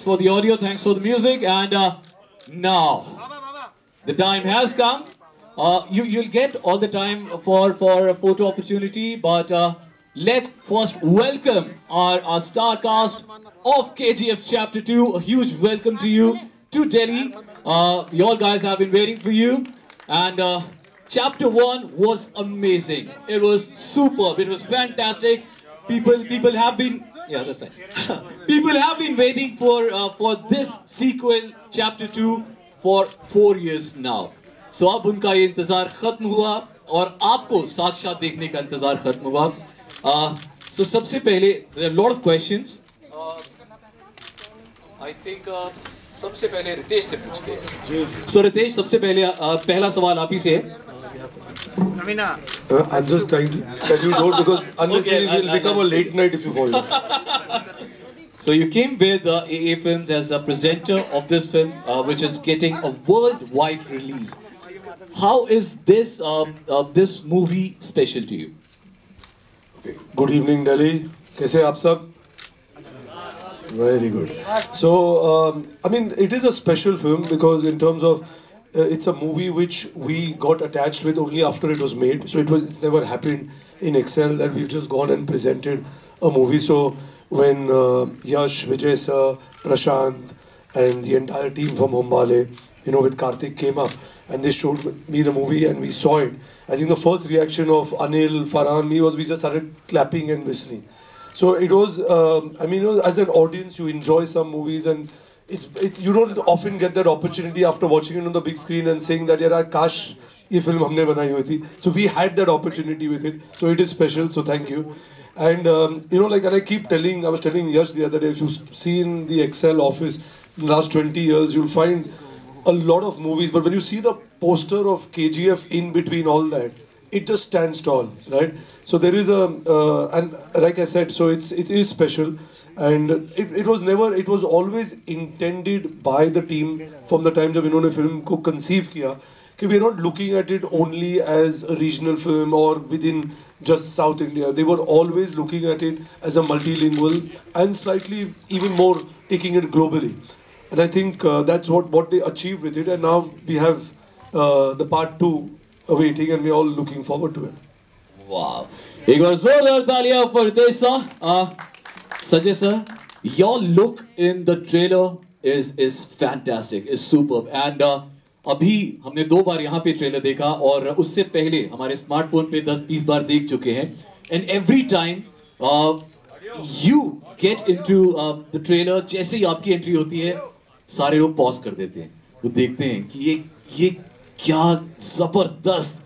for the audio, thanks for the music, and now the time has come. You'll get all the time for a photo opportunity, but let's first welcome our star cast of KGF Chapter 2. A huge welcome to you to Delhi. You all guys have been waiting for you, and Chapter 1 was amazing. It was superb. It was fantastic. People have been that's fine. People have been waiting for this sequel, Chapter 2, for 4 years now. So अब उनका ये इंतजार खत्म हुआ और आपको साक्षात देखने का इंतजार खत्म हुआ. So सबसे पहले there are a lot of questions. I think सबसे पहले रितेश से पूछते हैं. So रितेश, सबसे पहले पहला सवाल आप ही से है. Raveena. I'm just trying to tell you don't, because unless it will become a late night if you fall. So you came with AA Films as a presenter of this film, which is getting a worldwide release. How is this this movie special to you? Good evening, Delhi. कैसे आप सब? Very good. So I mean, it is a special film because in terms of it's a movie which we got attached with only after it was made. So it's never happened in Excel that we've just gone and presented a movie. So when Yash, Vijay sir, Prashant and the entire team from Hombale, with Karthik came up and they showed me the movie and we saw it, I think the first reaction of Anil, Farhan, me was we just started clapping and whistling. So it was, I mean, as an audience, you enjoy some movies and you don't often get that opportunity after watching it on the big screen and saying that, yaar, kash ye film humne banayi hui thi. So we had that opportunity with it. So it is special. So thank you. And and I was telling Yash the other day, if you see in the Excel office in the last 20 years, you'll find a lot of movies. But when you see the poster of KGF in between all that, it just stands tall, right? So there is and like I said, so it is special. And it was always intended by the team from the time जब इन्होंने film को conceive किया कि we are not looking at it only as a regional film or within just South India. They were always looking at it as a multilingual and slightly even more taking it globally. And I think that's what they achieved with it. And now we have the part 2 awaiting and we're all looking forward to it. Wow. एक बार जोरदार तालियां for Ritesh sir. Sanjay sir, your look in the trailer is fantastic, is superb, and अभी हमने 2 बार यहाँ पे trailer देखा और उससे पहले हमारे स्मार्टफोन पे 10-20 बार देख चुके हैं, and every time you get into the trailer, जैसे ही आपकी एंट्री होती है सारे लोग पॉज कर देते हैं, वो देखते हैं कि ये क्या जबरदस्त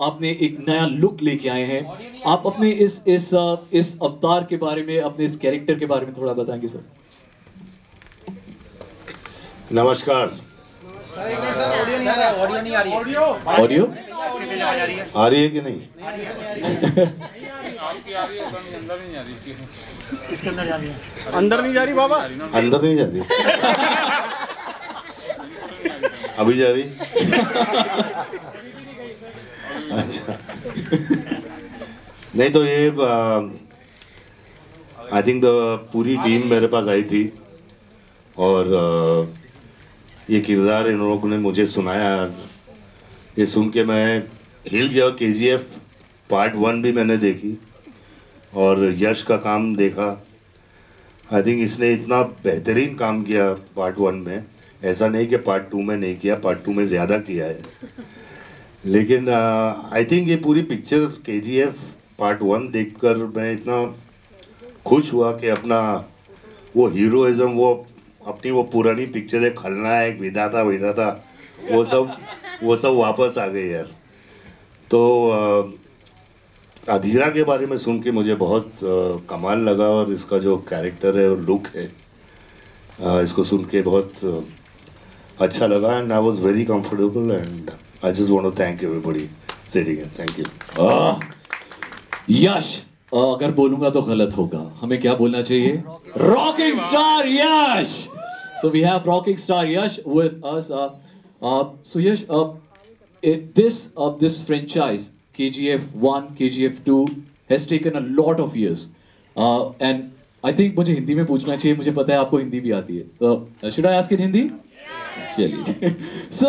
आपने एक नया लुक लेके आए हैं. आप अपने इस अवतार के बारे में, अपने इस कैरेक्टर के बारे में थोड़ा बताएंगे सर? नमस्कार. ऑडियो आ रही है कि नहीं? अंदर नहीं जा रही बाबा. अंदर नहीं जा रही. अभी जा रही. अच्छा. नहीं तो ये आई थिंक पूरी टीम मेरे पास आई थी और ये किरदार इन लोगों ने मुझे सुनाया. ये सुन के मैं हिल गया. KGF पार्ट 1 भी मैंने देखी और यश का काम देखा. आई थिंक इसने इतना बेहतरीन काम किया पार्ट 1 में. ऐसा नहीं कि पार्ट 2 में नहीं किया, पार्ट 2 में ज़्यादा किया है. लेकिन आई थिंक ये पूरी पिक्चर KGF पार्ट 1 देखकर मैं इतना खुश हुआ कि अपना वो हीरोइज्म, वो अपनी वो पुरानी पिक्चर है, खलनायक, विधाता वो सब वापस आ गए यार. तो अधीरा के बारे में सुन के मुझे बहुत कमाल लगा और इसका जो कैरेक्टर है और लुक है, इसको सुन के बहुत अच्छा लगा. And I was very comfortable and I just want to thank everybody sitting here. Thank you. यश, अगर बोलूंगा तो गलत होगा, हमें क्या बोलना चाहिए? Rocking star Yash. So we have rocking star Yash with us. So Yash, this franchise KGF 1, KGF 2 has taken a lot of years, and I think मुझे हिंदी में पूछना चाहिए, मुझे पता है आपको हिंदी भी आती है, तो should I ask in Hindi? चलिए। सो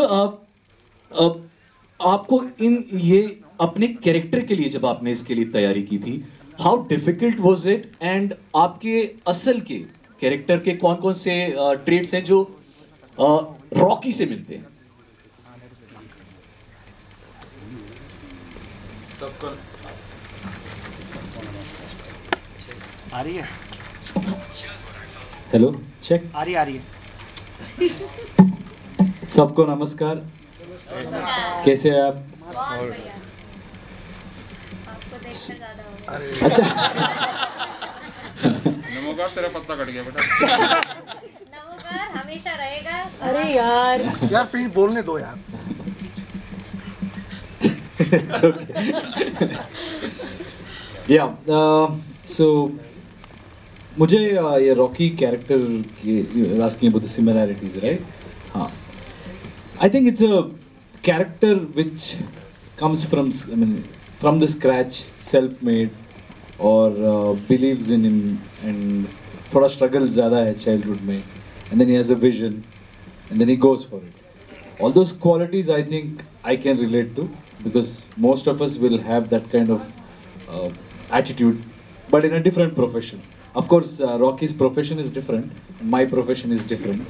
आपको इन ये अपने कैरेक्टर के लिए, जब आपने इसके लिए तैयारी की थी, how difficult was it, and आपके असल के कैरेक्टर के कौन कौन से ट्रेट्स हैं जो रॉकी से मिलते हैं? सबको आ रही है? Hello, check. आ रही है। सबको नमस्कार। कैसे हैं आप? अच्छा। नमोकार, तेरा पत्ता कट गया बेटा। नमोकार हमेशा रहेगा। अरे यार प्लीज बोलने दो यार। It's okay. Yeah. So मुझे ये रॉकी कैरेक्टर की asking about the similarities, right? हाँ. I think it's a character which comes from, I mean, from the scratch, self-made, or believes in him, and थोड़ा struggle ज़्यादा है childhood में, and then he has a vision, and then he goes for it. All those qualities I think I can relate to, because most of us will have that kind of attitude, but in a different profession. Of course, Rocky's profession is different, my profession is different,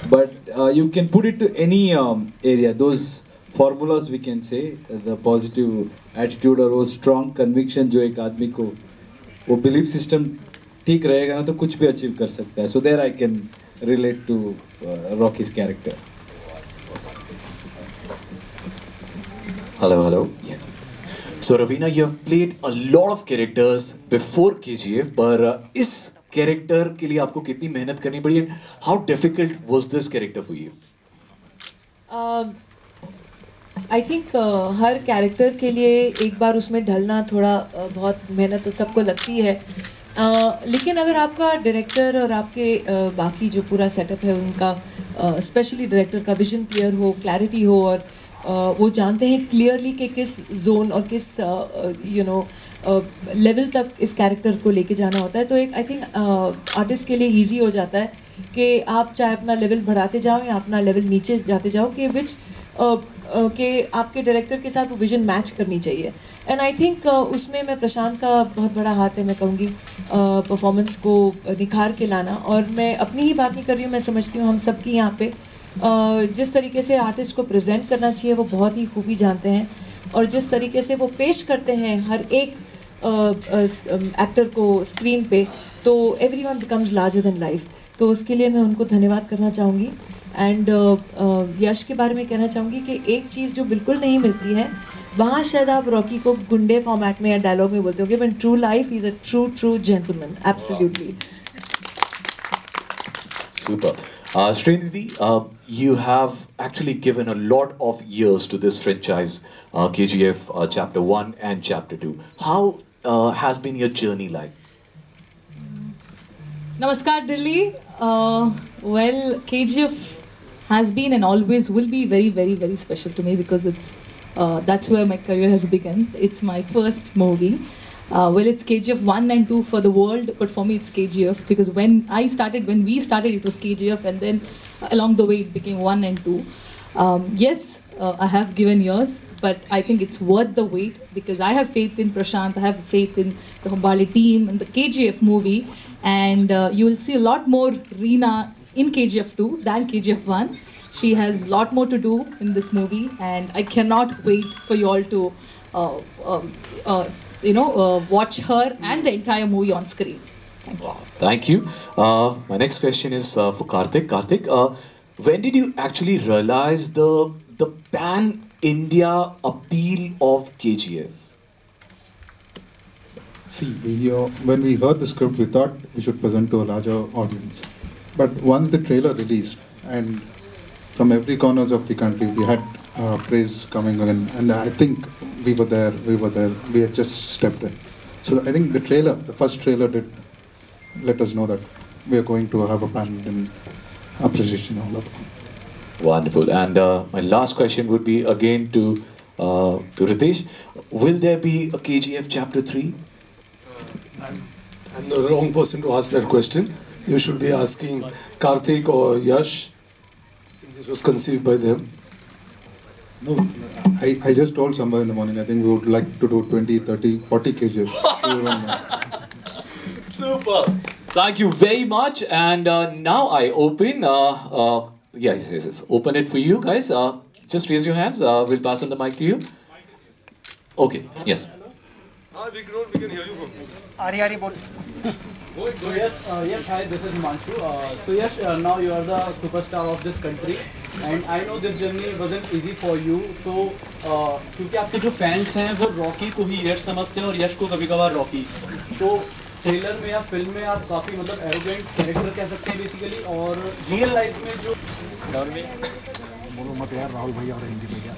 but you can put it to any area. Those formulas we can say, the positive attitude और वो strong conviction जो एक आदमी को वो belief system ठीक रहेगा ना तो कुछ भी achieve कर सकता है. So there I can relate to Rocky's character. Hello. Yeah. So Raveena, you have played a lot of characters before KGF, पर इस character के लिए आपको कितनी मेहनत करनी पड़ी, and how difficult was this character for you? I think her character के लिए एक बार उसमें ढलना थोड़ा बहुत मेहनत तो सबको लगती है, लेकिन अगर आपका डायरेक्टर और आपके बाकी जो पूरा सेटअप है उनका, स्पेशली डायरेक्टर का विजन क्लियर हो, क्लैरिटी हो, और वो जानते हैं क्लियरली कि किस जोन और किस लेवल तक इस कैरेक्टर को लेके जाना होता है, तो एक आई थिंक आर्टिस्ट के लिए इजी हो जाता है कि आप चाहे अपना लेवल बढ़ाते जाओ या अपना लेवल नीचे जाते जाओ, कि विच कि आपके डायरेक्टर के साथ वो विजन मैच करनी चाहिए. एंड आई थिंक उसमें मैं प्रशांत का बहुत बड़ा हाथ है, मैं कहूँगी परफॉर्मेंस को निखार के लाना. और मैं अपनी ही बात नहीं कर रही हूँ, मैं समझती हूँ हम सबकी यहाँ पे जिस तरीके से आर्टिस्ट को प्रेजेंट करना चाहिए वो बहुत ही खूबी जानते हैं, और जिस तरीके से वो पेश करते हैं हर एक एक्टर को स्क्रीन पे, तो everyone becomes larger than life. तो उसके लिए मैं उनको धन्यवाद करना चाहूँगी. एंड यश के बारे में कहना चाहूँगी कि एक चीज़ जो बिल्कुल नहीं मिलती है, वहाँ शायद आप रॉकी को गुंडे फॉर्मेट में या डायलॉग में बोलते होगे, but true life is a true gentleman. Absolutely. Super. Srinidhi, you have actually given a lot of years to this franchise, KGF Chapter 1 and Chapter 2. How has been your journey like? Namaskar, Delhi. Well, KGF has been and always will be very, very, very special to me, because that's where my career has begun. It's my first movie. Well, it's KGF 1 and 2 for the world, but for me it's KGF, because when we started, it was KGF, and then along the way it became 1 and 2. Yes, I have given years, but I think it's worth the wait, because I have faith in Prashant, I have faith in the Humbali team and the KGF movie, and you will see a lot more Reena in KGF 2 than KGF 1. She has a lot more to do in this movie, and I cannot wait for you all to watch her and the entire movie on screen. Thank you. Wow, thank you. My next question is for Karthik. Karthik, when did you actually realize the pan-India appeal of KGF? See, when we heard the script, we thought we should present to a larger audience. But once the trailer released, and from every corners of the country, we had praise coming in, and I think we were there, we had just stepped in. So I think the first trailer did let us know that we are going to have a pan-Indian appreciation all over. Wonderful. And my last question would be again to Ritesh. Will there be a KGF Chapter 3? I'm the wrong person to ask that question. You should be asking Karthik or Yash, since this was conceived by them. No, I just told somebody in the morning, I think we would like to do 20, 30, 40 kgs. Super. Thank you very much. And now I open, yes, open it for you guys. Just raise your hands. We'll pass on the mic to you. Okay, yes. We can hear you from here. Ari, bol. So yes, hi, this is Manshu. So yes, now you are the superstar of this country, and I know this journey wasn't easy for you. So क्योंकि आपके जो fans हैं वो Rocky को ही यश समझते हैं और यश को कभी-कभार रॉकी. तो ट्रेलर में या फिल्म में आप काफी मतलब एरोगेंट कैरेक्टर कह सकते हैं बेसिकली, और रियल लाइफ में जो बोलो मत यार राहुल भैया और हिंदी भैया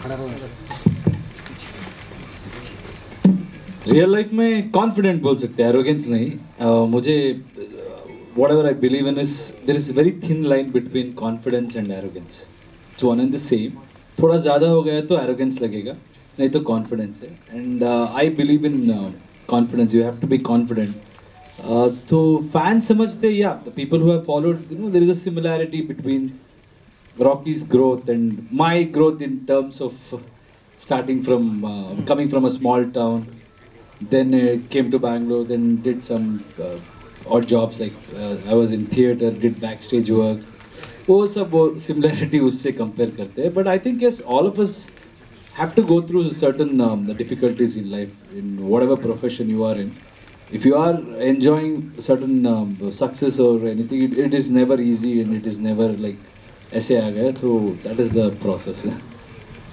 खड़ा रहो. रियल लाइफ में कॉन्फिडेंट बोल सकते हैं, एरोगेंस नहीं. मुझे whatever I believe in is there is a very thin line between confidence and arrogance. It's one and the same. थोड़ा ज़्यादा हो गया तो arrogance लगेगा, नहीं तो confidence है. And I believe in confidence. You have to be confident. तो fans समझते हैं, yeah, the people who have followed, you know, there is a similarity between Rocky's growth and my growth in terms of starting from coming from a small town. Then came to Bangalore, then did some odd jobs like I was in theatre, did backstage work. वो सब similarity उससे compare करते हैं. But I think yes, all of us have to go through certain difficulties in life, in whatever profession you are in. If you are enjoying certain success or anything, it is never easy and it is never like ऐसे आ गया. So that is the process.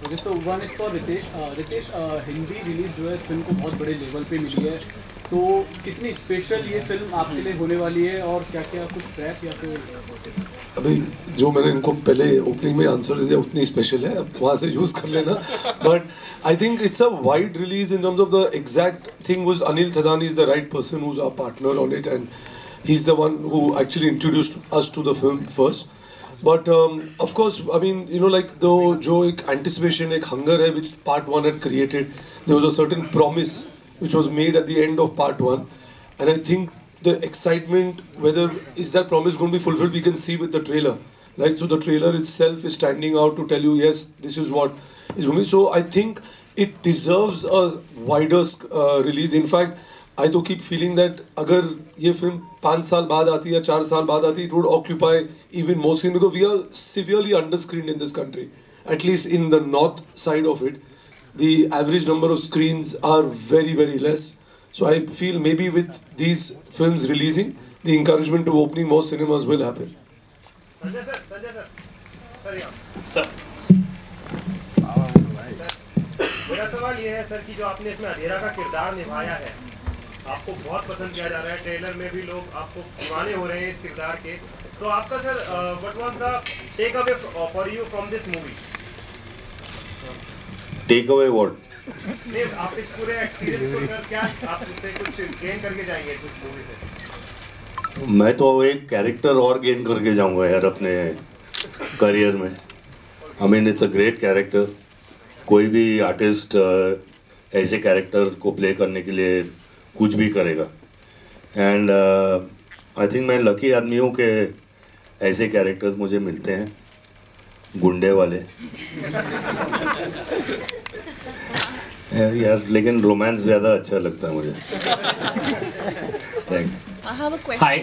Okay, so one is for Ritesh. Ritesh, Hindi release जो है इस film को बहुत बड़े level पे मिली है, तो कितनी स्पेशल ये फिल्म आपके लिए होने वाली है और क्या क्या कुछ ट्रैक या फिर अभी जो मैंने इनको पहले ओपनिंग में आंसर दिया उतनी स्पेशल है, अब वहाँ से यूज़ कर लेना. But I think it's a wide release in terms of the exact thing was Anil Thadani is the right person who is our partner on it and he is the one who actually introduced us to the film first. But of course, I mean, you know, like जो एक anticipation, एक hunger है which part 1 had created. There was a certain promise which was made at the end of part 1, and I think the excitement, whether is that promise going to be fulfilled, we can see with the trailer. Right? So the trailer itself is standing out to tell you, yes, this is what is going to be. So I think it deserves a wider release. In fact, I do keep feeling that अगर ये film 5 साल बाद आती या 4 साल बाद आती, it would occupy even more screen because we are severely underscreened in this country. At least in the north side of it, the average number of screens are very, very less. So I feel maybe with these films releasing, the encouragement to opening more cinemas will happen. Sir. मेरा सवाल ये है sir कि जो आपने इसमें अधेरा का किरदार निभाया है, आपको बहुत पसंद किया जा रहा है, ट्रेलर में भी लोग आपको दीवाने हो रहे हैं इस किरदार के, तो आपका sir what was the takeaway for you from this movie? Takeaway what? नहीं, आप इस पूरे एक्सपीरियंस को सर क्या आप उससे कुछ गेन करके जाएंगे इस मूवी से? मैं तो एक कैरेक्टर और गेन करके जाऊंगा यार अपने करियर में. आई mean it's a great character. कोई भी आर्टिस्ट ऐसे कैरेक्टर को प्ले करने के लिए कुछ भी करेगा. एंड आई थिंक मैं लकी आदमी हूँ कि ऐसे कैरेक्टर्स मुझे मिलते हैं, गुंडे वाले यार, लेकिन रोमांस ज़्यादा अच्छा लगता है मुझे. Thank I have a question. Hi,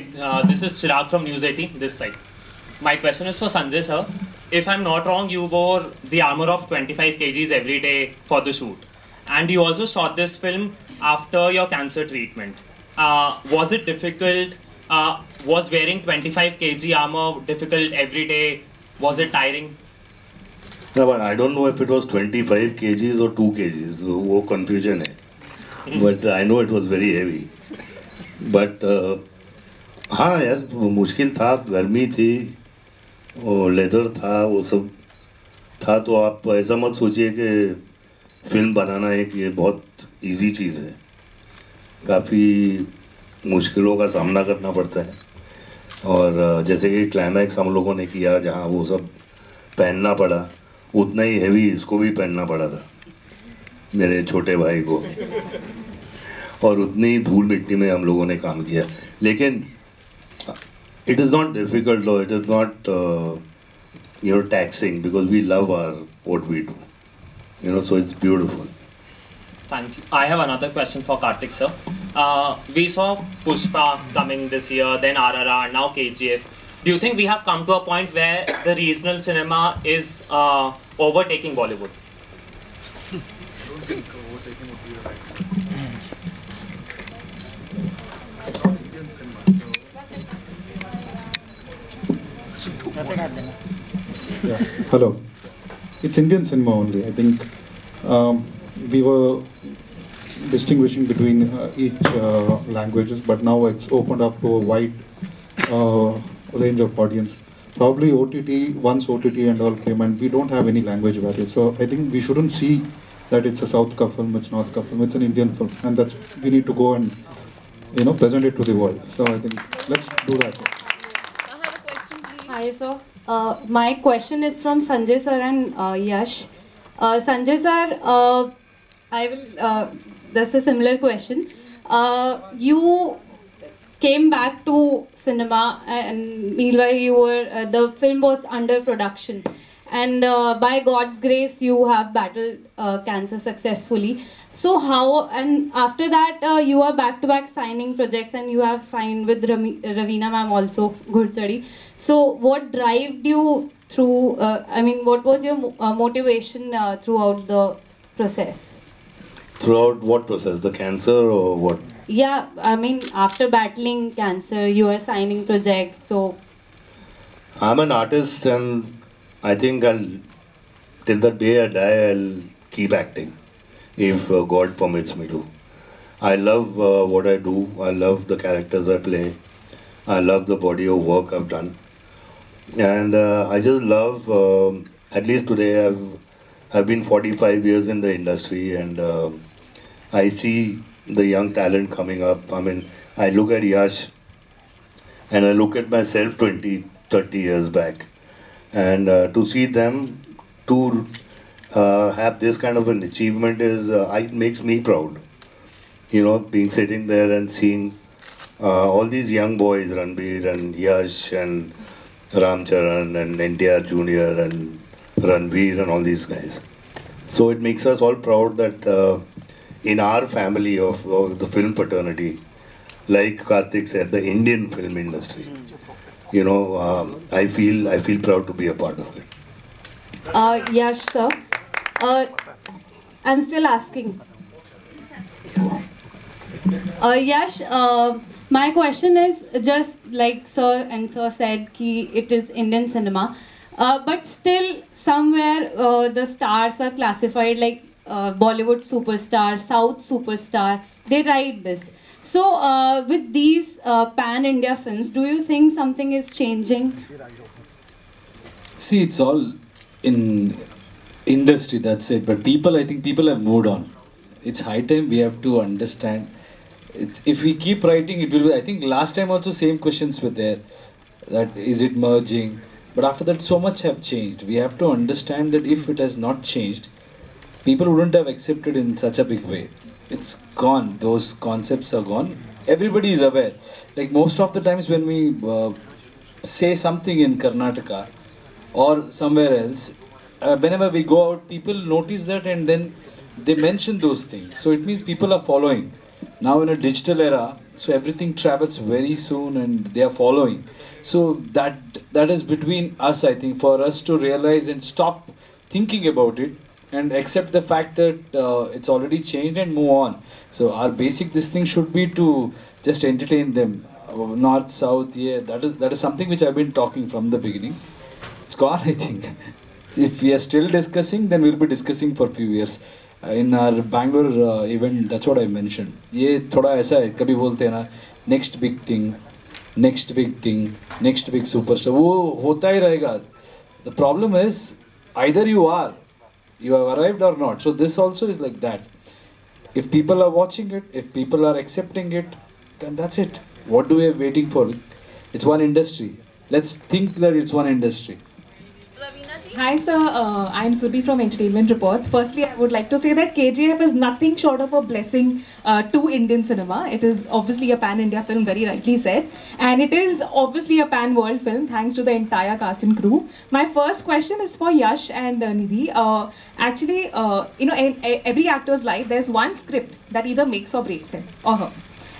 this is Chirag from News 18, this side. My question is for Sanjay sir. If I'm not wrong, you wore the armor of 25 kgs every day for the shoot. And you also shot this film after your cancer treatment. Was it difficult? Was wearing 25 kg armor difficult every day? Was it tiring? No, but I don't know if it was 25 kgs or 2 kgs. वो confusion है. But I know it was very heavy. But हाँ यार, मुश्किल था, गर्मी थी और leather था, वो सब था. तो आप ऐसा मत सोचिए कि फिल्म बनाना एक ये बहुत इजी चीज़ है. काफ़ी मुश्किलों का सामना करना पड़ता है. और जैसे कि क्लाइमैक्स हम लोगों ने किया जहाँ वो सब पहनना पड़ा, उतना ही हैवी इसको भी पहनना पड़ा था, मेरे छोटे भाई को. और उतनी धूल मिट्टी में हम लोगों ने काम किया. लेकिन it is not difficult or it is not taxing, because we love what we do, so it's beautiful. Thank you. I have another question for Karthik sir. We saw Pushpa coming this year, then RRR, now KGF. Do you think we have come to a point where the regional cinema is overtaking Bollywood? Yeah. Hello. It's Indian cinema only. I think we were distinguishing between each languages, but now it's opened up to a wide range of audience. Probably OTT, once OTT and all came, and we don't have any language barrier. So I think we shouldn't see that it's a South ka film, it's North ka film, it's an Indian film, and that's we need to go and present it to the world. So I think let's do that. Hi sir. My question is from Sanjay sir and Yash. Sanjay sir, that's a similar question. You came back to cinema, and meanwhile the film was under production, and by God's grace you have battled cancer successfully. So how, and after that you are back to back signing projects, and you have signed with Raveena ma'am also, Ghurchadi. So what drove you through, what was your motivation throughout the process? Throughout what process? The cancer or what? Yeah, after battling cancer, you are signing projects, so... I'm an artist, and I think till the day I die, I'll keep acting, if God permits me to. I love what I do. I love the characters I play. I love the body of work I've done. And I just love, at least today, I've been 45 years in the industry, and I see the young talent coming up. I look at Yash, and I look at myself 20, 30 years back. And to see them to have this kind of an achievement it makes me proud. Being sitting there and seeing all these young boys, Ranbir and Yash and Ramcharan and NTR Jr. and Ranveer and all these guys. So it makes us all proud that in our family of the film fraternity, like Karthik said, the Indian film industry, I feel proud to be a part of it. Yash sir, I'm still asking. Yash, my question is just like sir and sir said, it is Indian cinema, but still somewhere the stars are classified like Bollywood superstar, South superstar. They write this. So with these pan-India films, do you think something is changing? See, it's all in industry, that's it. But I think people have moved on. It's high time we have to understand. If we keep writing, it will be, I think last time also same questions were there. That is it merging? But after that, so much have changed. We have to understand that if it has not changed, people wouldn't have accepted in such a big way. It's gone. Those concepts are gone. Everybody is aware. Like most of the times when we say something in Karnataka or somewhere else, whenever we go out, people notice that and then they mention those things. So it means people are following. Now in a digital era, so everything travels very soon and they are following. So that is between us, I think, for us to realize and stop thinking about it and accept the fact that it's already changed and move on. So our basic this thing should be to just entertain them. North, South, yeah, that is something which I've been talking from the beginning. It's gone, I think. If we are still discussing, then we'll be discussing for a few years. In our Bangalore event, that's what I mentioned. ये थोड़ा ऐसा है, कभी बोलते हैं ना, next big thing, next big thing, next big superstar. वो होता ही रहेगा. The problem is either you have arrived or not. So this also is like that. If people are watching it, if people are accepting it, then that's it. What do we have waiting for? It's one industry. Let's think that it's one industry. Raveena ji, Hi sir, I'm Subi from Entertainment Reports. Firstly, I would like to say that KGF is nothing short of a blessing to Indian cinema. It is obviously a pan-India film, very rightly said. And it is obviously a pan-world film, thanks to the entire cast and crew. My first question is for Yash and Nidhi. Actually, in every actor's life, there's one script that either makes or breaks him or her.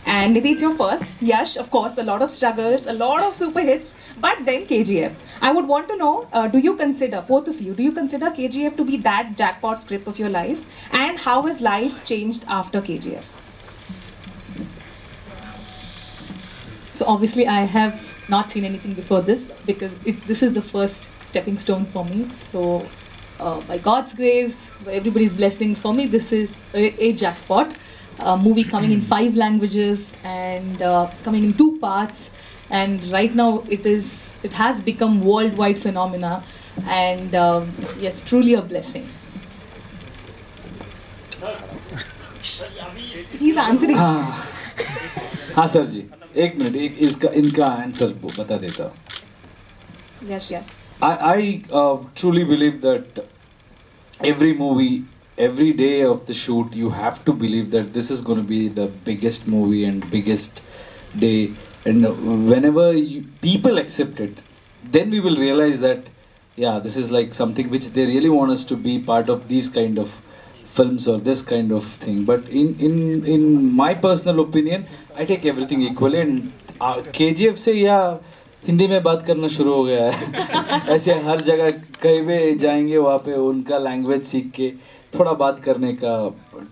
And Nidhi, it's your first. Yash, of course, a lot of struggles, a lot of super hits, but then KGF. I would want to know, do you consider, both of you, do you consider KGF to be that jackpot script of your life? And how has life changed after KGF? So obviously I have not seen anything before this because this is the first stepping stone for me. So by God's grace, by everybody's blessings, for me this is a jackpot. Movie coming in 5 languages and coming in 2 parts, and right now it has become worldwide phenomena, and yes, truly a blessing. He's answering. हाँ sir जी, एक minute, इनका answer बता देता हूँ. Yes, yes. I truly believe that every movie, every day of the shoot, you have to believe that this is going to be the biggest movie and biggest day. And whenever people accept it, then we will realize that, yeah, this is like something which they really want us to be part of these kind of films or this kind of thing. But in my personal opinion, I take everything equally. And KGF से या हिंदी में बात करना शुरू हो गया है. ऐसे हर जगह कहीं भी जाएंगे वहाँ पे उनका लैंग्वेज सीख के थोड़ा बात करने का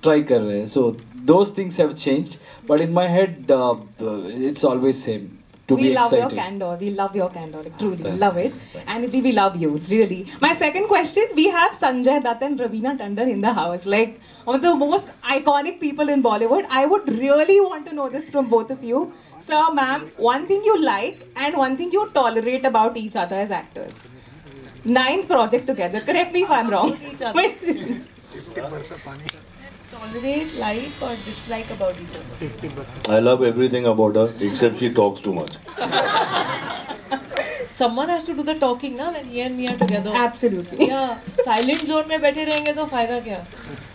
ट्राई कर रहे हैं. So those things have changed, but in my head it's always same. To be excited. We love your candor, like, truly love it. And Nidhi, we love you, really. My second question, we have Sanjay Dutt and Raveena Tandon in the house, like one of the most iconic people in Bollywood. I would really want to know this from both of you. Sir, ma'am, one thing you like and one thing you tolerate about each other as actors. 9th project together, correct me if I'm wrong. Tolerate, like or dislike about each other? I love everything about her except she talks too much. Someone has to do the talking ना when he and me are together. Absolutely. Yeah, silent zone में बैठे रहेंगे तो फायदा क्या?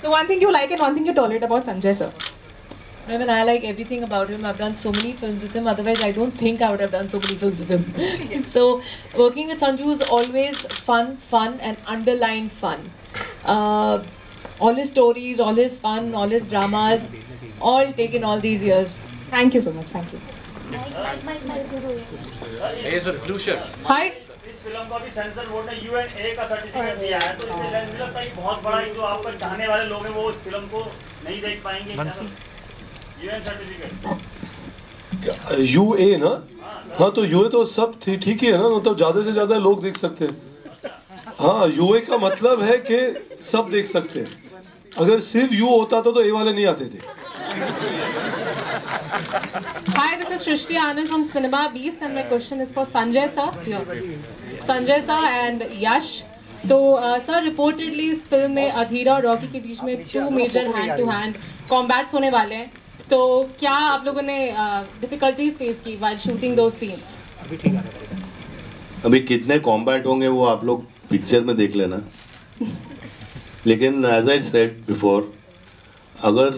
So one thing you like and one thing you tolerate about Sanjay sir. I mean, I like everything about him. I've done so many films with him. Otherwise, I don't think I would have done so many films with him. So working with Sanju is always fun and underlined fun. All his stories, all his fun, all his dramas, all taken all these years. Thank you so much. Thank you. Hi. इस film को भी sensor board ने UNA का certificate दिया है, तो इससे मुझे लगता है कि बहुत बड़ा जो आपका चाहने वाले लोग हैं वो इस फिल्म को नहीं देख पाएंगे. UN certificate. UA ना? हाँ तो UA तो सब ठीक ही है ना, मतलब ज़्यादा से ज़्यादा लोग देख सकते हैं. हाँ, UA का मतलब है कि सब देख सकते हैं. अगर सिर्फ U होता तो A वाले नहीं आते थे. Hi, this is Shrishti Anand from Cinema Beast and my question is for Sanjay sir. Sanjay sir and Yash. तो सर रिपोर्टेडली इस फिल्म में अधीरा और रॉकी के बीच में 2 major hand to hand combats होने वाले हैं. तो क्या आप लोगों ने डिफिकल्टीज फेस की व्हाइल शूटिंग दोस सीन्स? अभी कितने कॉम्बैट होंगे वो आप लोग पिक्चर में देख लेना. लेकिन एज आई सेड बिफोर, अगर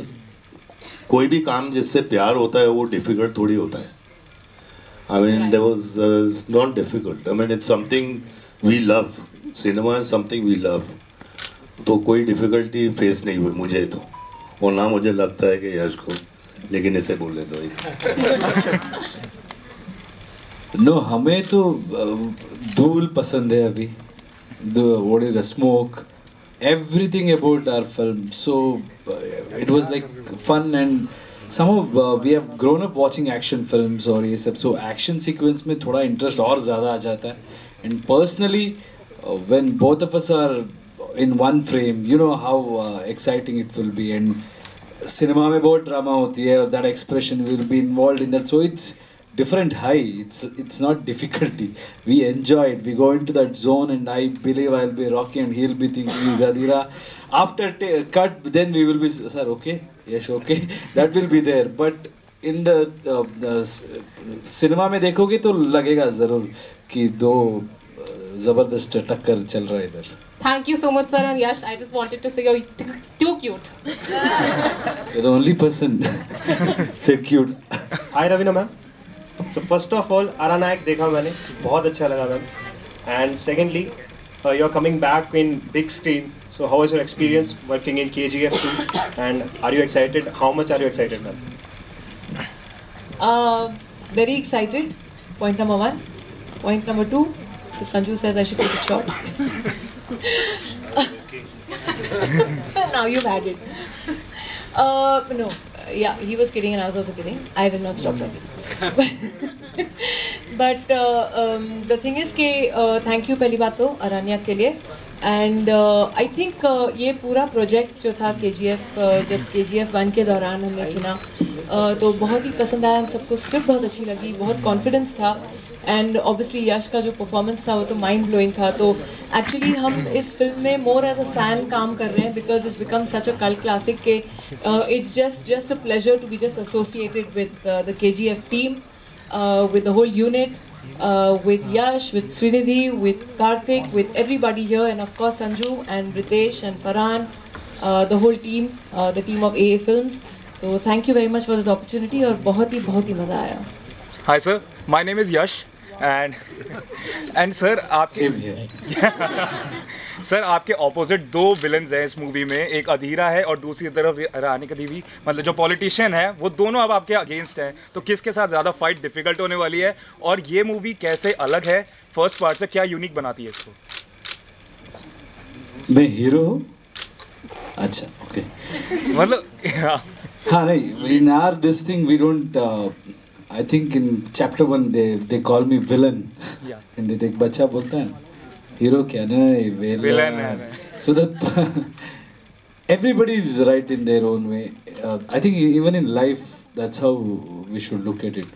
कोई भी काम जिससे प्यार होता है वो डिफिकल्ट थोड़ी होता है. I mean there was not difficult. I mean it's something we love. Cinema is something we love. तो कोई डिफिकल्टी फेस नहीं हुई मुझे तो, और ना मुझे लगता है कि यश को. लेकिन इसे बोल देता हूँ. नो, हमें तो धूल पसंद है अभी. What is the smoke, everything about our film. So it was like fun, and somehow we have grown up watching action films और ये सब. So action sequence में थोड़ा interest और ज़्यादा आ जाता है. And personally, when both of us are in one frame, you know how exciting it will be. And cinema में बहुत drama होती है, that expression will be involved in that. So it's different high. It's not difficulty. We enjoy it. We go into that zone, and I believe I'll be Rocky and he'll be thinking he's Adira. After cut, then we will be, sir, okay, yes, okay. That will be there. But in the cinema में देखोगे तो लगेगा ज़रूर कि दो जबरदस्त टक्कर चल रहा है इधर. Thank you so much, sir. And Yash, I just wanted to say you're too cute. You're the only person said cute. Hi Raveena ma'am. So first of all, Aranayak देखा मैंने, बहुत अच्छा लगा ma'am. And secondly, you're coming back in big screen. So how was your experience working in KGF 2? And are you excited? How much are you excited, ma'am? Very excited. Point number 1. Point number 2. Sanju says I should take it short. Now you've had it. No. Yeah, he was kidding and I was also kidding. I will not stop like this. But the thing is कि thank you पहली बात तो अरण्या के लिए. And I think ये पूरा project जो था KGF जब KGF 1 के दौरान हमने सुना तो बहुत ही पसंद आया. हम सबको स्क्रिप्ट बहुत अच्छी लगी, बहुत कॉन्फिडेंस था. एंड ऑब्वियसली यश का जो परफॉर्मेंस था वो तो माइंड ब्लोइंग था. तो एक्चुअली हम इस फिल्म में मोर एज अ फैन काम कर रहे हैं because it's become such a cult classic के it's just a pleasure to be just associated with the KGF team, with the whole unit, with Yash, with Srinidhi, with Karthik, with everybody here, and of course Sanju and Ritesh and Farhan, the whole team, the team of AA Films. So thank you very much for this opportunity और बहुत ही मज़ा आया. Hi sir, my name is Yash and sir आपके sir आपके opposite दो villains हैं इस movie में. एक अधीरा है और दूसरी तरफ रानी का देवी, मतलब जो पॉलिटिशियन है वो दोनों अब आपके अगेंस्ट हैं. तो किसके साथ ज़्यादा फाइट डिफिकल्ट होने वाली है और ये मूवी कैसे अलग है फर्स्ट पार्ट से, क्या यूनिक बनाती है इसको? मैं हीरो हूँ. अच्छा ओके. मतलब हाँ नहीं, in our this thing we don't I think in chapter 1 they call me villain. Yeah. And they take बच्चा बोलता है hero क्या ना villain है. So that everybody is right in their own way. I think even in life that's how we should look at it.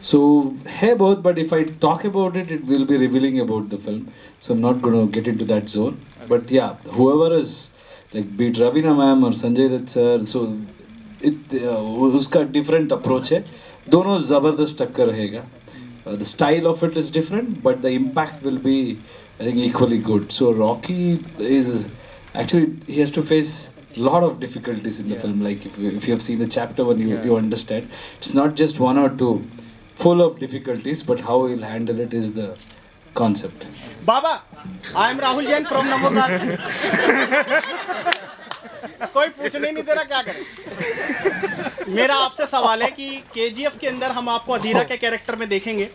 So है बहुत, but if I talk about it, it will be revealing about the film. So I'm not going to get into that zone. But yeah, whoever is like be it Raveena ma'am or Sanjay Dutt sir, so उसका different approach है. दोनों ज़बरदस्त टक्कर रहेगा. The style of it is different, but the impact will be, I think, equally good. So Rocky is actually, he has to face a lot of difficulties in the film. Like if you have seen the chapter 1, you understand. It's not just 1 or 2, full of difficulties, but how he'll handle it is the concept. Baba, I am Rahul Jain from Namaskar. कोई पूछने नहीं दे रहा, क्या करें. मेरा आपसे सवाल है कि KGF के अंदर हम आपको अधीरा के कैरेक्टर में देखेंगे,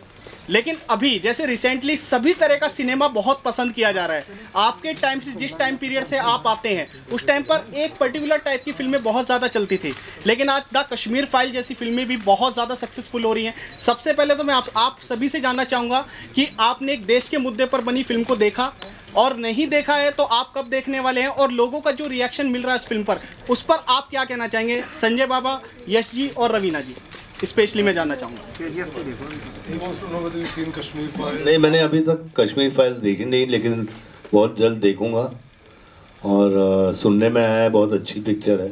लेकिन अभी जैसे रिसेंटली सभी तरह का सिनेमा बहुत पसंद किया जा रहा है. आपके टाइम से, जिस टाइम पीरियड से आप आते हैं, उस टाइम पर एक पर्टिकुलर टाइप की फिल्में बहुत ज़्यादा चलती थी, लेकिन आज द कश्मीर फाइल जैसी फिल्में भी बहुत ज़्यादा सक्सेसफुल हो रही हैं. सबसे पहले तो मैं आप सभी से जानना चाहूँगा कि आपने एक देश के मुद्दे पर बनी फिल्म को देखा, और नहीं देखा है तो आप कब देखने वाले हैं, और लोगों का जो रिएक्शन मिल रहा है इस फिल्म पर, उस पर आप क्या कहना चाहेंगे? संजय बाबा, यश जी और रवीना जी स्पेशली मैं जानना चाहूँगा. नहीं, मैंने अभी तक कश्मीर फाइल्स देखी नहीं, लेकिन बहुत जल्द देखूंगा. और सुनने में आया है बहुत अच्छी पिक्चर है,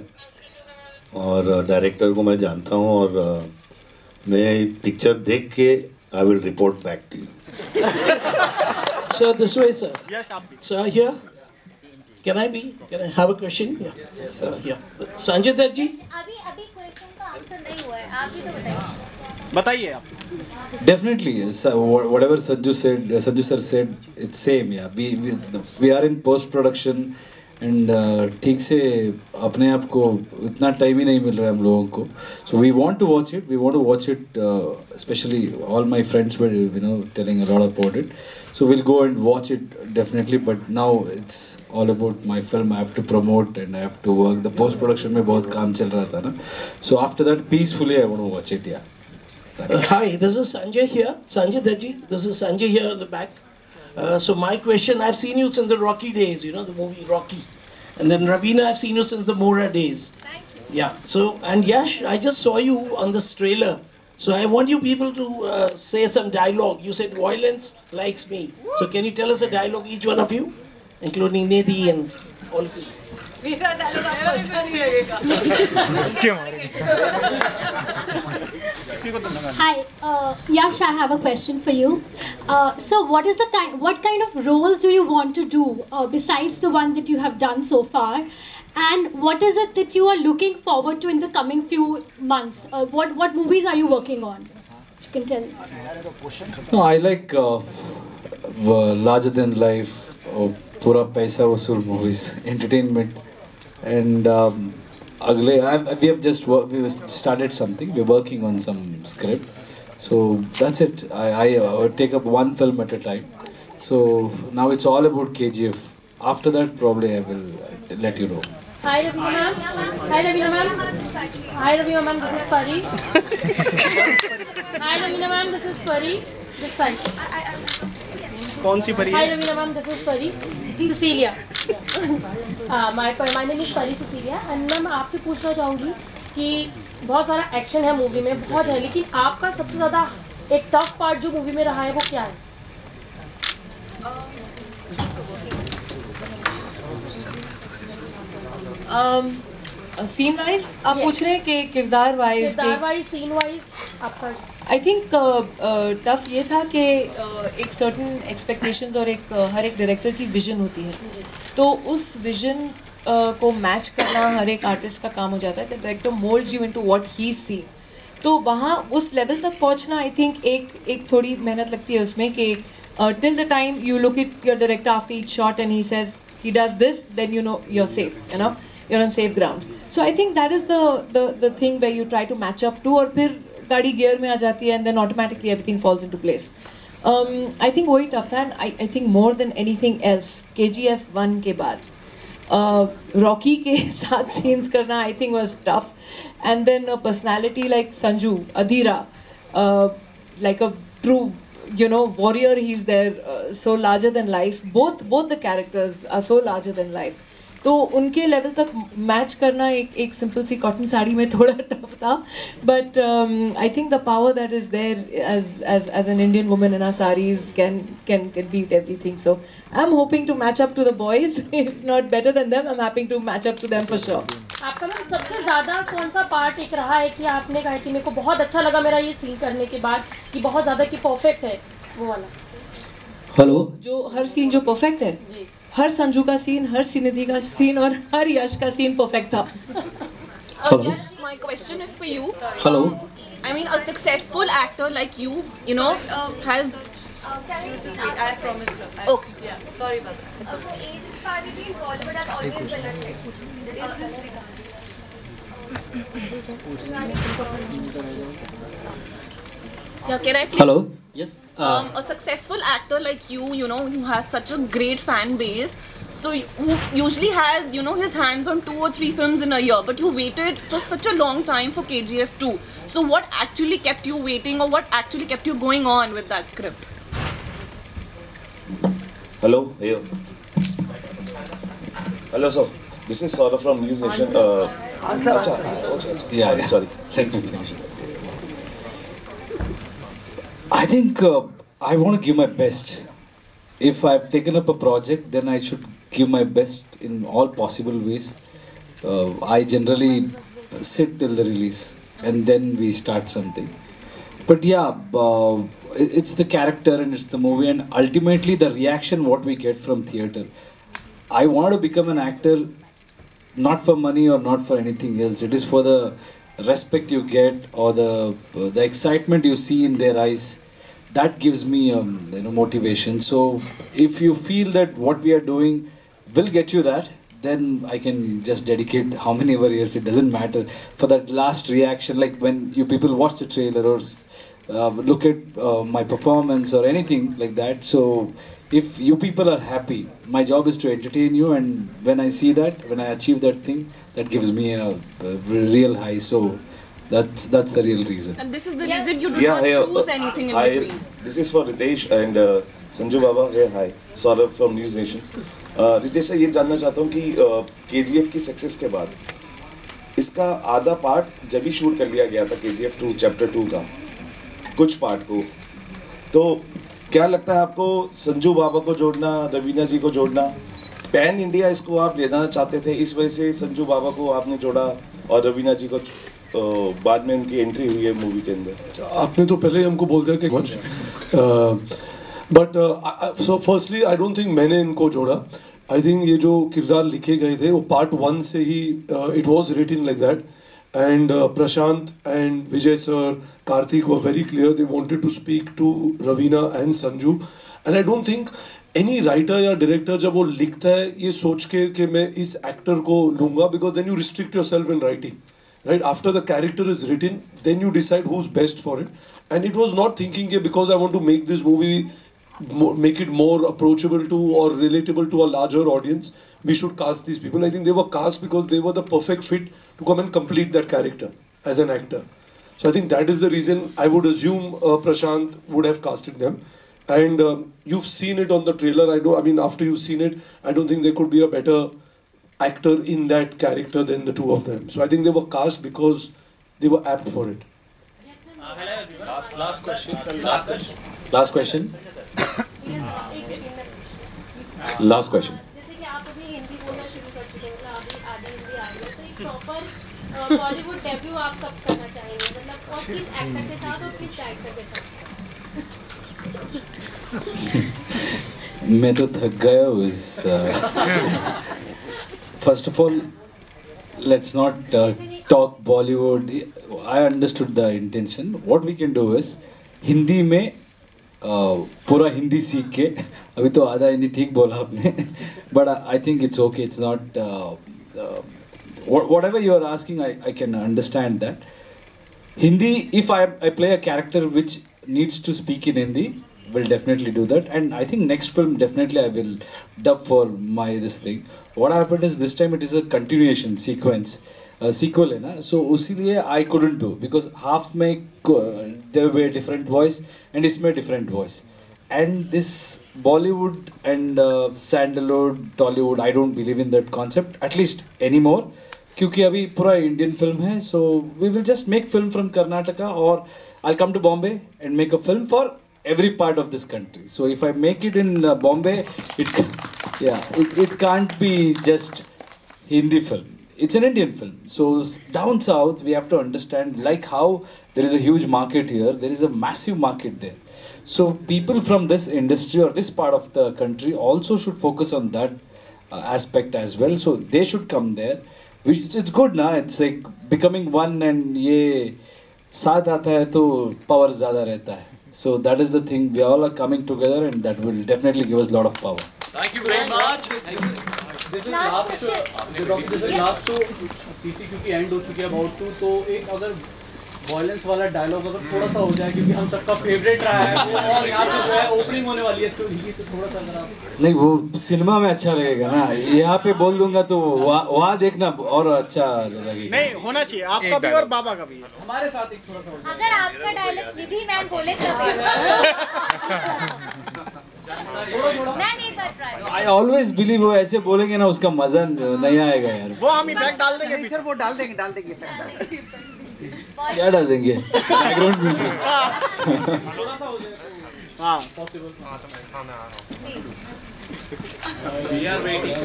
और डायरेक्टर को मैं जानता हूँ, और मैं पिक्चर देख के I will report back to you. Sir, this way, sir. Yes, sir, here. Can I have a question? Yeah. Yes, sir. Yeah. Sanjay Dutt ji. अभी क्वेश्चन का आंसर नहीं हुआ है, आप ही तो बताइए आप. Definitely, whatever Sanju sir said, it's same. Yeah, we are in post production and ठीक से अपने आप को इतना टाइम ही नहीं मिल रहा है हम लोगों को. So we want to watch it. We want to watch it. Especially all my friends were telling a lot about it. So we'll go and watch it definitely. But now it's all about my film. I have to promote and I have to work. The post production में बहुत काम चल रहा था ना. So after that, peacefully I want to watch it. Yeah. Hi, this is Sanjay here. Sanjay Dutt ji. This is Sanjay here in the back. So my question, I've seen you since the Rocky days, the movie Rocky. And then Raveena, I've seen you since the Mora days. Thank you. Yeah. So, and Yash, I just saw you on this trailer. So I want you people to say some dialogue. You said violence likes me. So can you tell us a dialogue, each one of you? Including Nidhi and all of you. मेरा dialogue आपको अच्छा नहीं लगेगा. Hi, Yash, I have a question for you. So what kind of roles do you want to do besides the one that you have done so far? And what is it that you are looking forward to in the coming few months? What movies are you working on? You can tell. No, I like larger than life, pura paisa vasool movies, entertainment, and we have started something. We're working on some script, so that's it. I take up one film at a time. So now it's all about KGF. After that, probably I will let you know. Hi Raveena ma'am. Hi Raveena ma'am. Hi Raveena ma'am. This is Pari. Hi Raveena ma'am. This is Pari. This side. कौन सी परी है? Hi Raveena ma'am. This is Pari. Cecilia. My name is Pari Cecilia. And ma'am आपसे पूछना चाहूँगी कि बहुत सारा action है मूवी में, बहुत है, लेकिन आपका सबसे ज़्यादा एक टफ पार्ट जो मूवी में रहा है वो क्या है? सीन वाइज आप पूछ रहे हैं कि किरदार वाइज सीन वाइज आपका आई थिंक टफ ये था कि एक सर्टन एक्सपेक्टेशंस और हर एक डायरेक्टर की विजन होती है, तो उस विजन को मैच करना हर एक आर्टिस्ट का काम हो जाता है. The director moulds you into what he see, तो वहाँ उस लेवल तक पहुँचना आई थिंक एक थोड़ी मेहनत लगती है उसमें कि till the time you look it your director after each shot and he says he does this, then you know you're safe, you know you're on safe grounds. So I think that is the thing where you try to match up to, और फिर गाड़ी gear में आ जाती है and then automatically everything falls into place. I think वही tough था, and I think more than anything else KGF 1 के बाद रॉकी के साथ scenes करना I think was tough, and then a personality like Sanju Adhira, like a true warrior, he's there, so larger than life. Both the characters are so larger than life. तो उनके level तक match करना एक simple सी cotton sari में थोड़ा tough था, but I think the power that is there as an Indian woman in our sarees can beat everything. So I'm hoping to match up to the boys, if not better than them. I'm happy to match up to them for sure. आपका ना सबसे ज़्यादा कौन सा part एक रहा है कि आपने कहा कि मेरे को बहुत अच्छा लगा मेरा ये सीन करने के बाद कि बहुत ज़्यादा कि परफेक्ट है वो वाला? हेलो, जो हर सीन जो परफेक्ट है, हर संजू का सीन, हर श्रीनिधि का सीन और हर यश का सीन परफेक्ट था. Hello. Yes, my question is for you. Hello. I mean, a successful actor like you know, has. Can you just wait? I have promised her. Okay. Yeah. Sorry about that. So age is part of being Bollywood has always been a trick. Is this Yeah, can I please? Hello. Yes. A successful actor like you know, who has such a great fan base, so who usually has, his hands on 2 or 3 films in a year, but you waited for such a long time for KGF 2. So what actually kept you waiting, or what actually kept you going on with that script? Hello, here. Hello, sir. This is Saurabh from News Nation. Sorry. Thanks. I think I want to give my best. If I've taken up a project, then I should give my best in all possible ways. I generally sit till the release and then we start something. But yeah, it's the character and it's the movie, and ultimately the reaction what we get from theatre. I want to become an actor not for money or not for anything else. It is for the respect you get or the excitement you see in their eyes. That gives me motivation. So if you feel that what we are doing will get you that, then I can just dedicate how many ever years, it doesn't matter, for that last reaction, like when you people watch the trailer or look at my performance or anything like that. So if you people are happy, my job is to entertain you, and when I see that, when I achieve that thing, that gives me a real high. So that's the real reason. And this is the reason you do not choose anything in between. This is for Ritesh and Sanju Baba. Hey, hi. Saurabh from News Nation. Ritesh से ये जानना चाहता हूँ कि KGF की success के बाद इसका आधा पार्ट जब ही शूट कर लिया गया था KGF 2 चैप्टर 2 का कुछ पार्ट को, तो क्या लगता है आपको संजू बाबा को जोड़ना, रवीना जी को जोड़ना, पैन इंडिया इसको आप लेना चाहते थे, इस वजह से संजू बाबा को आपने जोड़ा और रवीना जी को बाद में इनकी एंट्री हुई है मूवी के अंदर? आपने तो पहले ही हमको बोल दिया कि much, but so firstly I don't think मैंने इनको जोड़ा. आई थिंक ये जो किरदार लिखे गए थे वो पार्ट 1 से ही it was written like that. And Prashant and Vijay sir, Karthik were very clear. They wanted to speak to Raveena and Sanju. And I don't think any writer या director जब वो लिखता है ये सोच के कि मैं इस actor को लूँगा, because then you restrict yourself in writing, right? After the character is written, then you decide who's best for it. And it was not thinking कि because I want to make this movie, make it more approachable to or relatable to a larger audience, we should cast these people. I think they were cast because they were the perfect fit to come and complete that character as an actor. So I think that is the reason I would assume Prashant would have casted them. And you've seen it on the trailer. I mean, after you've seen it, I don't think there could be a better actor in that character than the two of them. So I think they were cast because they were apt for it. Last question. Last question. Bollywood debut आप कब करना चाहेंगे, मतलब और किस actor के साथ और किस डायरेक्टर के साथ? मैं तो थक गया हूँ इस. First of all, let's not talk Bollywood. I understood the intention. What we can do is Hindi में पूरा हिंदी सीख के, अभी तो आधा हिंदी ठीक बोला आपने, but I think it's okay. It's not whatever you are asking. I can understand that. Hindi, if I play a character which needs to speak in Hindi, will definitely do that. And I think next film definitely I will dub for my this thing. What happened is this time it is a continuation sequence. Sequel है ना, so उसीलिए I couldn't do, because half में there were different voice and इसमें different voice. And this Bollywood and Sandalwood, Tollywood, I don't believe in that concept, at least anymore. क्योंकि अभी पूरा Indian film है, so we will just make film from Karnataka, or I'll come to Bombay and make a film for every part of this country. So if I make it in Bombay, it can't be just Hindi film. It's an Indian film. So down south, we have to understand, like how there is a huge market here, there is a massive market there. So people from this industry or this part of the country also should focus on that aspect as well. So they should come there. Which it's good ना, it's like becoming one, and ये साथ आता है तो power ज़्यादा रहता है. So that is the thing. We all are coming together, and that will definitely give us a lot of power. Thank you very much. This is last to PC क्योंकि end हो चुकी है about to, तो एक अगर violence वाला dialogue अगर थोड़ा सा हो जाए, क्योंकि हम सबका favorite रहा है वो, और यहाँ पे जो है opening होने वाली है तो थोड़ा सा अगर आप नहीं, वो सिनेमा में अच्छा लगेगा ना, यहाँ पे बोल दूंगा तो वहाँ देखना और अच्छा लगेगा. नहीं होना चाहिए, आपका भी और बाबा का भी. हमारे साथ एक थोड़ा सा अगर आपका डायलॉग निधि मैम बोले तब मैं नहीं कर रहा. I always believe वो ऐसे बोलेंगे ना, उसका मजा नहीं आएगा यार. वो हम इफेक्ट डाल देंगे, सर वो डाल देंगे क्या डाल देंगे? Background music. हाँ possible. We are waiting.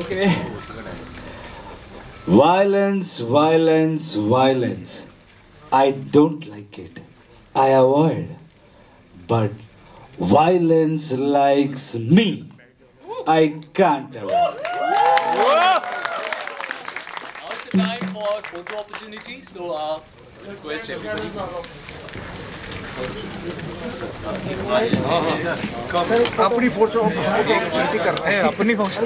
Okay. Violence, violence, violence. I don't like it. I avoid. But violence likes me. I can't avoid. Time for photo opportunity, so request everybody. अपनी photo कर रहे हैं, अपनी function.